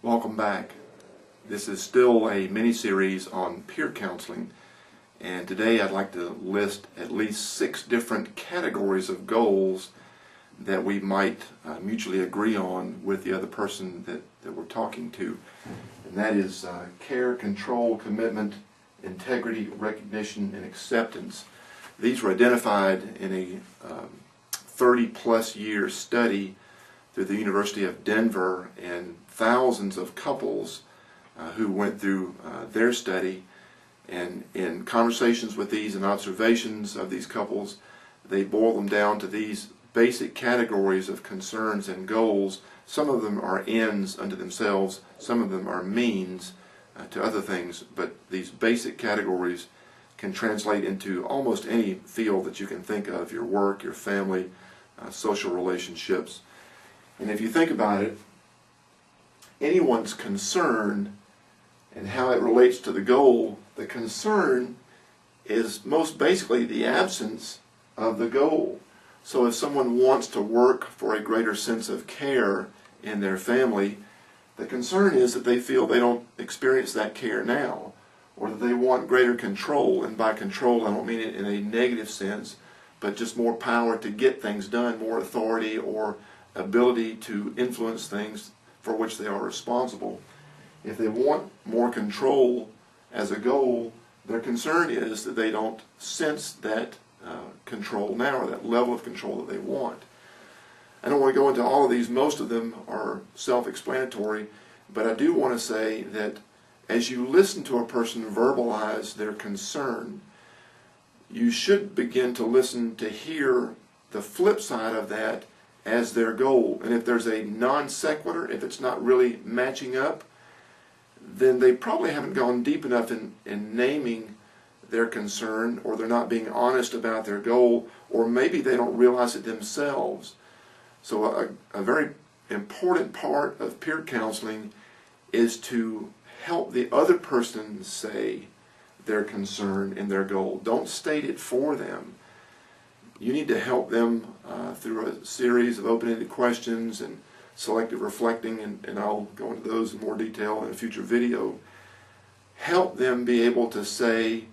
Welcome back. This is still a mini-series on peer counseling, and today I'd like to list at least 6 different categories of goals that we might mutually agree on with the other person that we're talking to. And that is care, control, commitment, integrity, recognition, and acceptance. These were identified in a 30-plus year study through the University of Denver, and thousands of couples who went through their study. And in conversations with these and observations of these couples, they boil them down to these basic categories of concerns and goals. Some of them are ends unto themselves, some of them are means to other things, but these basic categories can translate into almost any field that you can think of: your work, your family, social relationships. And if you think about it, anyone's concern and how it relates to the goal, the concern is most basically the absence of the goal. So if someone wants to work for a greater sense of care in their family, the concern is that they feel they don't experience that care now, or that they want greater control. And by control, I don't mean it in a negative sense, but just more power to get things done, more authority or ability to influence things for which they are responsible. If they want more control as a goal, their concern is that they don't sense that control now, or that level of control that they want. I don't want to go into all of these. Most of them are self-explanatory, but I do want to say that as you listen to a person verbalize their concern, you should begin to listen to hear the flip side of that as their goal. And if there's a non sequitur, if it's not really matching up, then they probably haven't gone deep enough in naming their concern, or they're not being honest about their goal, or maybe they don't realize it themselves. So a very important part of peer counseling is to help the other person say their concern and their goal. Don't state it for them. You need to help them through a series of open-ended questions and selective reflecting, and I'll go into those in more detail in a future video. Help them be able to say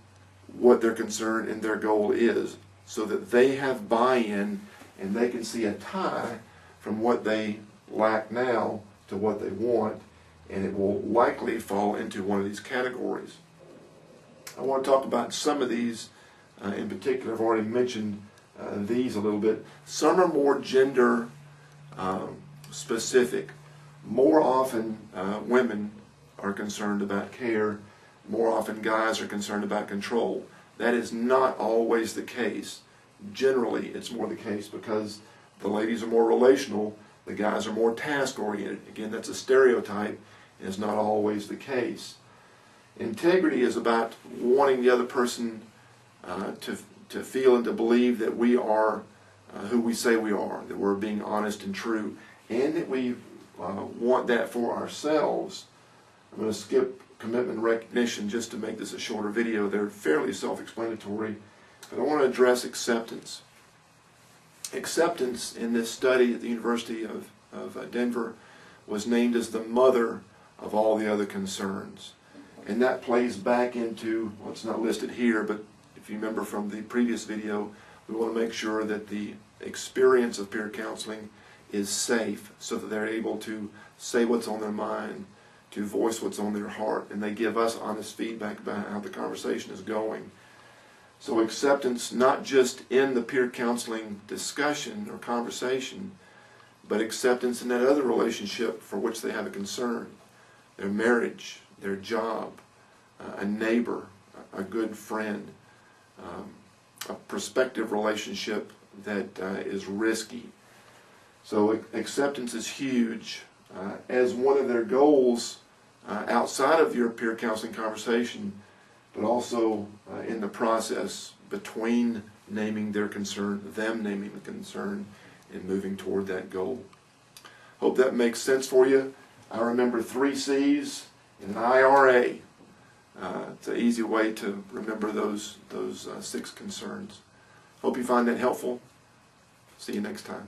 what their concern and their goal is, so that they have buy-in and they can see a tie from what they lack now to what they want, and it will likely fall into one of these categories. I want to talk about some of these in particular. I've already mentioned these a little bit. Some are more gender specific. More often women are concerned about care. More often guys are concerned about control. That is not always the case. Generally it's more the case because the ladies are more relational, the guys are more task oriented. Again, that's a stereotype, and it's not always the case. Integrity is about wanting the other person to feel and to believe that we are who we say we are, that we're being honest and true, and that we want that for ourselves. I'm going to skip commitment and recognition just to make this a shorter video. They're fairly self-explanatory, but I want to address acceptance. Acceptance in this study at the University of Denver was named as the mother of all the other concerns. And that plays back into, well, it's not listed here, but if you remember from the previous video, we want to make sure that the experience of peer counseling is safe, so that they're able to say what's on their mind, to voice what's on their heart, and they give us honest feedback about how the conversation is going. So acceptance, not just in the peer counseling discussion or conversation, but acceptance in that other relationship for which they have a concern: their marriage, their job, a neighbor, a good friend, a prospective relationship that is risky. So acceptance is huge. As one of their goals outside of your peer counseling conversation, but also in the process between naming their concern, them naming the concern, and moving toward that goal. Hope that makes sense for you. I remember 3 C's in an IRA. It's an easy way to remember those 6 concerns. Hope you find that helpful. See you next time.